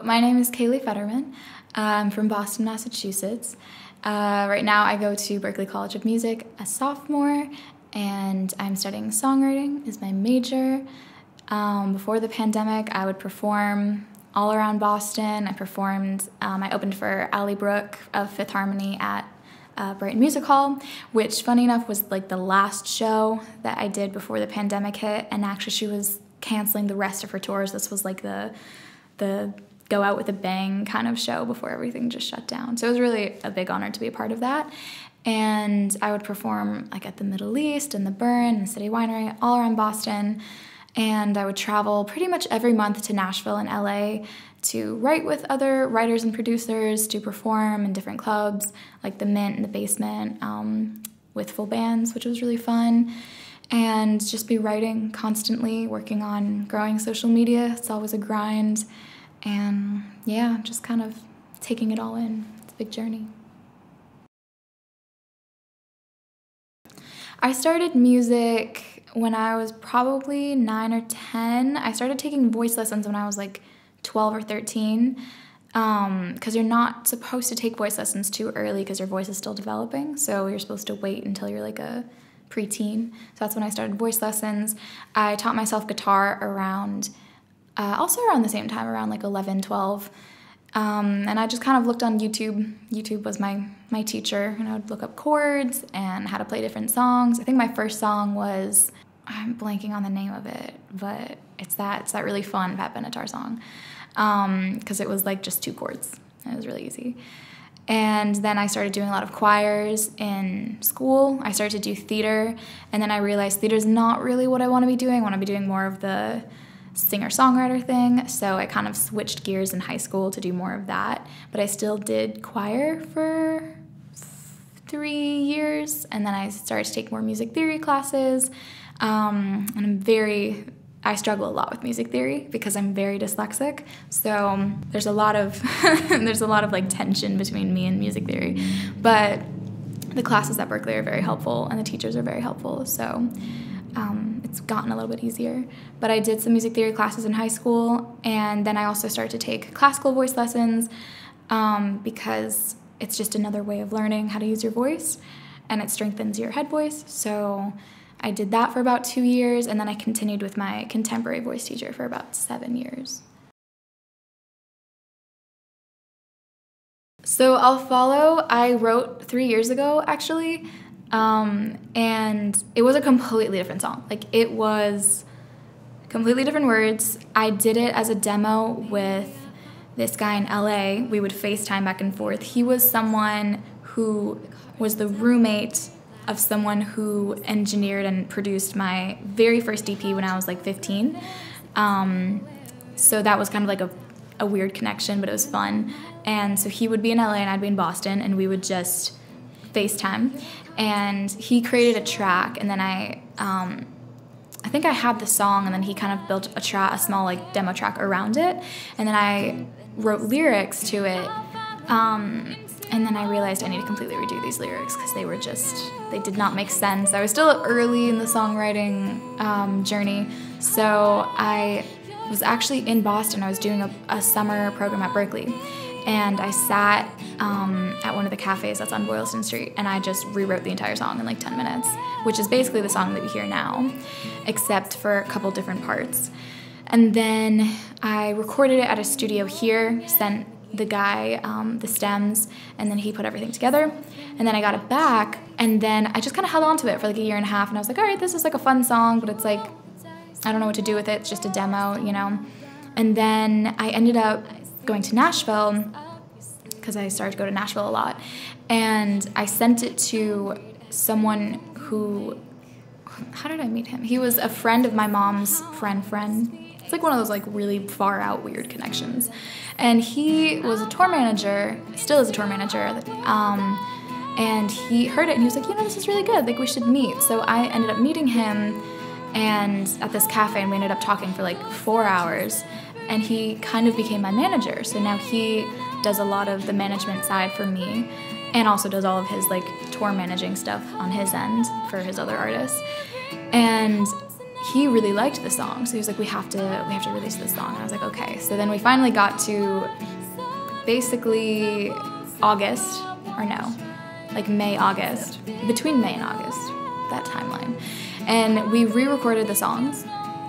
My name is Kaylee Federmann. I'm from Boston, Massachusetts. Right now I go to Berklee College of Music as sophomore, and I'm studying songwriting is my major. Before the pandemic, I would perform all around Boston. I opened for Brooke of Fifth Harmony at Brighton Music Hall, which funny enough was like the last show that I did before the pandemic hit, and actually she was canceling the rest of her tours. This was like the go out with a bang kind of show before everything just shut down. So it was really a big honor to be a part of that. And I would perform like at the Middle East and the Burn and City Winery all around Boston. And I would travel pretty much every month to Nashville and LA to write with other writers and producers, to perform in different clubs like the Mint and the Basement with full bands, which was really fun. And just be writing constantly, working on growing social media. It's always a grind. And yeah, just kind of taking it all in. It's a big journey. I started music when I was probably 9 or 10. I started taking voice lessons when I was like 12 or 13 because you're not supposed to take voice lessons too early because your voice is still developing. So you're supposed to wait until you're like a preteen. So that's when I started voice lessons. I taught myself guitar also around the same time, around like 11, 12. And I just kind of looked on YouTube. YouTube was my teacher, and I would look up chords and how to play different songs. I think my first song was, I'm blanking on the name of it, but it's that really fun Pat Benatar song, because it was like just 2 chords, and it was really easy. And then I started doing a lot of choirs in school. I started to do theater, and then I realized theater's not really what I want to be doing. I want to be doing more of the singer-songwriter thing, so I kind of switched gears in high school to do more of that, but I still did choir for 3 years, and then I started to take more music theory classes, and I struggle a lot with music theory because I'm very dyslexic, so there's a lot of like tension between me and music theory, but the classes at Berklee are very helpful and the teachers are very helpful, so it's gotten a little bit easier. But I did some music theory classes in high school, and then I also started to take classical voice lessons because it's just another way of learning how to use your voice, and it strengthens your head voice. So I did that for about 2 years, and then I continued with my contemporary voice teacher for about 7 years. So I'll Follow, I wrote 3 years ago, actually. And it was a completely different song. Like, it was completely different words. I did it as a demo with this guy in LA. We would FaceTime back and forth. He was someone who was the roommate of someone who engineered and produced my very first EP when I was like 15. So that was kind of like a weird connection, but it was fun. And so he would be in LA and I'd be in Boston, and we would just FaceTime, and he created a track, and then I think I had the song, and then he kind of built a small like demo track around it, and then I wrote lyrics to it, and then I realized I need to completely redo these lyrics because they did not make sense. I was still early in the songwriting journey, so I was actually in Boston. I was doing a summer program at Berklee, and I sat at one of the cafes that's on Boylston Street, and I just rewrote the entire song in like 10 minutes, which is basically the song that you hear now, except for a couple different parts. And then I recorded it at a studio here, sent the guy the stems, and then he put everything together. And then I got it back, and then I just kind of held on to it for like a year and a half, and I was like, all right, this is like a fun song, but it's like, I don't know what to do with it. It's just a demo, you know? And then I ended up going to Nashville, because I started to go to Nashville a lot, and I sent it to someone who, how did I meet him? He was a friend of my mom's friend. It's like one of those like really far out weird connections. And he was a tour manager, still is a tour manager, and he heard it and he was like, you know, this is really good, like we should meet. So I ended up meeting him and at this cafe, and we ended up talking for like 4 hours, and he kind of became my manager. So now he does a lot of the management side for me, and also does all of his like tour managing stuff on his end for his other artists. And he really liked the song, so he was like, we have to release this song. And I was like, okay. So then we finally got to basically August, or no, like May, August, between May and August, that timeline. And we re-recorded the songs,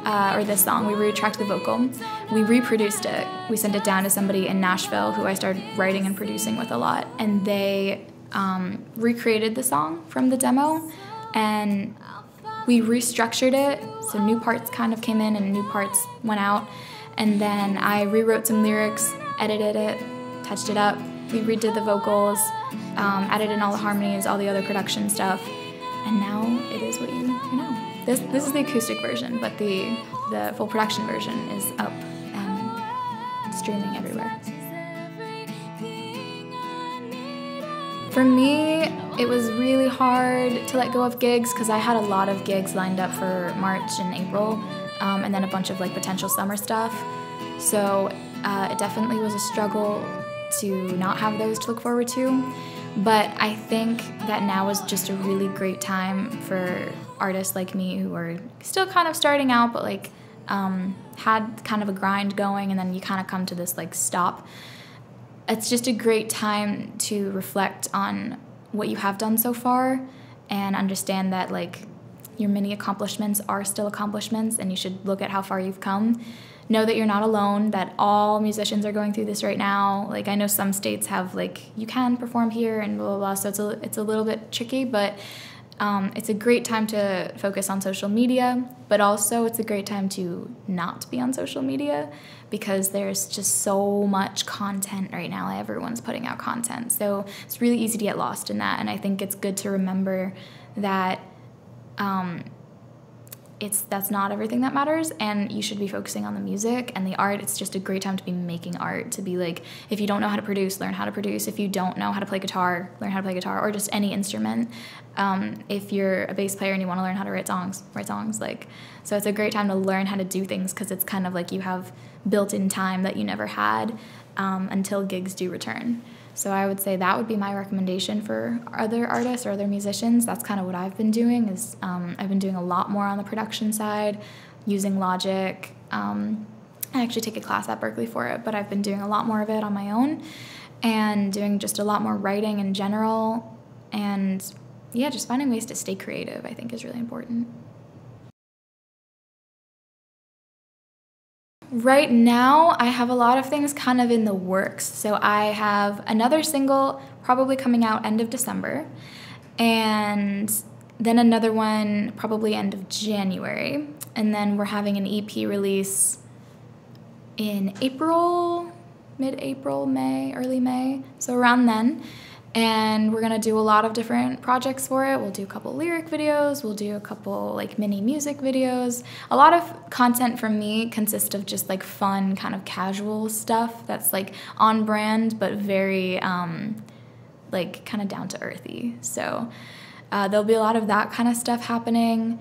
or this song. We retracked the vocal, we reproduced it, we sent it down to somebody in Nashville who I started writing and producing with a lot, and they recreated the song from the demo, and we restructured it, so new parts kind of came in and new parts went out, and then I rewrote some lyrics, edited it, touched it up, we redid the vocals, added in all the harmonies, all the other production stuff, and now it is what you know. This is the acoustic version, but the full production version is up and streaming everywhere. For me, it was really hard to let go of gigs because I had a lot of gigs lined up for March and April, and then a bunch of like potential summer stuff. So it definitely was a struggle to not have those to look forward to. But I think that now is just a really great time for artists like me who are still kind of starting out, but like had kind of a grind going, and then you kind of come to this like stop. It's just a great time to reflect on what you have done so far and understand that like your mini accomplishments are still accomplishments, and you should look at how far you've come. Know that you're not alone, that all musicians are going through this right now. Like I know some states have like, you can perform here and blah, blah, blah, so it's a little bit tricky, but it's a great time to focus on social media, but also it's a great time to not be on social media because there's just so much content right now. Everyone's putting out content, so it's really easy to get lost in that, and I think it's good to remember that that's not everything that matters, and you should be focusing on the music and the art. It's just a great time to be making art, to be like, if you don't know how to produce, learn how to produce. If you don't know how to play guitar, learn how to play guitar, or just any instrument. If you're a bass player and you want to learn how to write songs. Like, so it's a great time to learn how to do things because it's kind of like you have built-in time that you never had until gigs do return. So I would say that would be my recommendation for other artists or other musicians. That's kind of what I've been doing. Is I've been doing a lot more on the production side, using Logic. I actually take a class at Berkeley for it, but I've been doing a lot more of it on my own and doing just a lot more writing in general. And yeah, just finding ways to stay creative, I think, is really important. Right now, I have a lot of things kind of in the works. So I have another single probably coming out end of December, and then another one probably end of January. And then we're having an EP release in April, mid-April, May, early May, so around then. And we're gonna do a lot of different projects for it. We'll do a couple lyric videos, we'll do a couple like mini music videos. A lot of content from me consists of just like fun, kind of casual stuff that's like on brand, but very like kind of down to earthy. So there'll be a lot of that kind of stuff happening.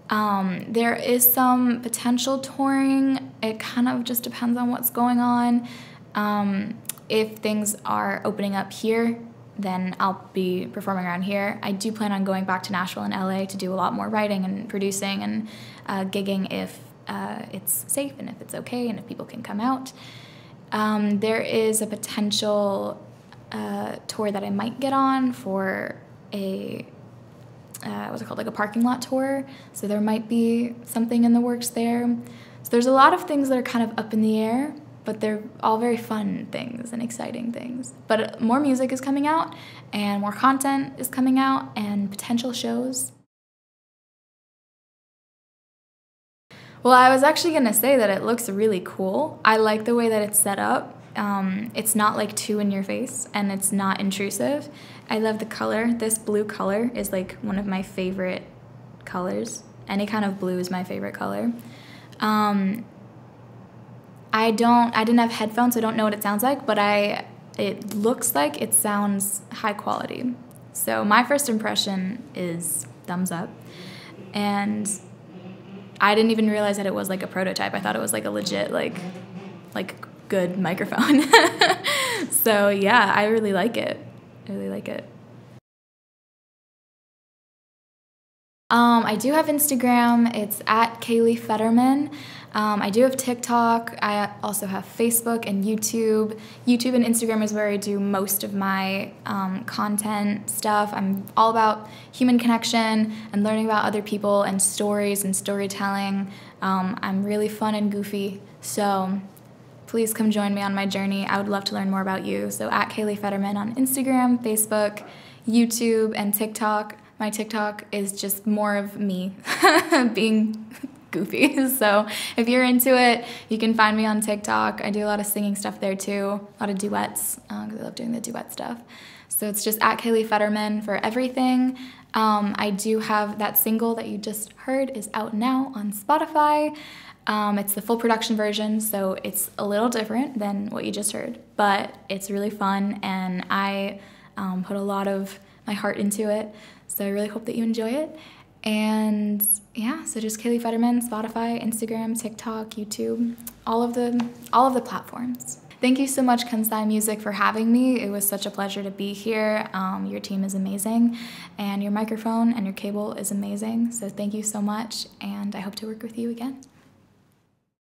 There is some potential touring. It kind of just depends on what's going on. If things are opening up here, then I'll be performing around here. I do plan on going back to Nashville and LA to do a lot more writing and producing and gigging if it's safe and if it's okay and if people can come out. There is a potential tour that I might get on for a, what's it called, like a parking lot tour. So there might be something in the works there. So there's a lot of things that are kind of up in the air, but they're all very fun things and exciting things. But more music is coming out, and more content is coming out, and potential shows. Well, I was actually gonna say that it looks really cool. I like the way that it's set up. It's not like too in your face, and it's not intrusive. I love the color. This blue color is like one of my favorite colors. Any kind of blue is my favorite color. I didn't have headphones, so I don't know what it sounds like, but it looks like it sounds high quality. So my first impression is thumbs up. And I didn't even realize that it was like a prototype. I thought it was like a legit, like good microphone. So yeah, I really like it. I really like it. I do have Instagram. It's at Kaylee Federmann. I do have TikTok. I also have Facebook and YouTube. YouTube and Instagram is where I do most of my content stuff. I'm all about human connection and learning about other people and stories and storytelling. I'm really fun and goofy, so please come join me on my journey. I would love to learn more about you. So at Kaylee Federmann on Instagram, Facebook, YouTube, and TikTok. My TikTok is just more of me being goofy. So if you're into it, you can find me on TikTok. I do a lot of singing stuff there too, a lot of duets, because I love doing the duet stuff. So it's just at Kaylee Federmann for everything. I do have that single that you just heard is out now on Spotify. It's the full production version, so it's a little different than what you just heard, but it's really fun, and I put a lot of my heart into it. So I really hope that you enjoy it. And yeah, so just Kaylee Federmann, Spotify, Instagram, TikTok, YouTube, all of the platforms. Thank you so much, Consci Music, for having me. It was such a pleasure to be here. Your team is amazing, and your microphone and your cable is amazing. So thank you so much, and I hope to work with you again.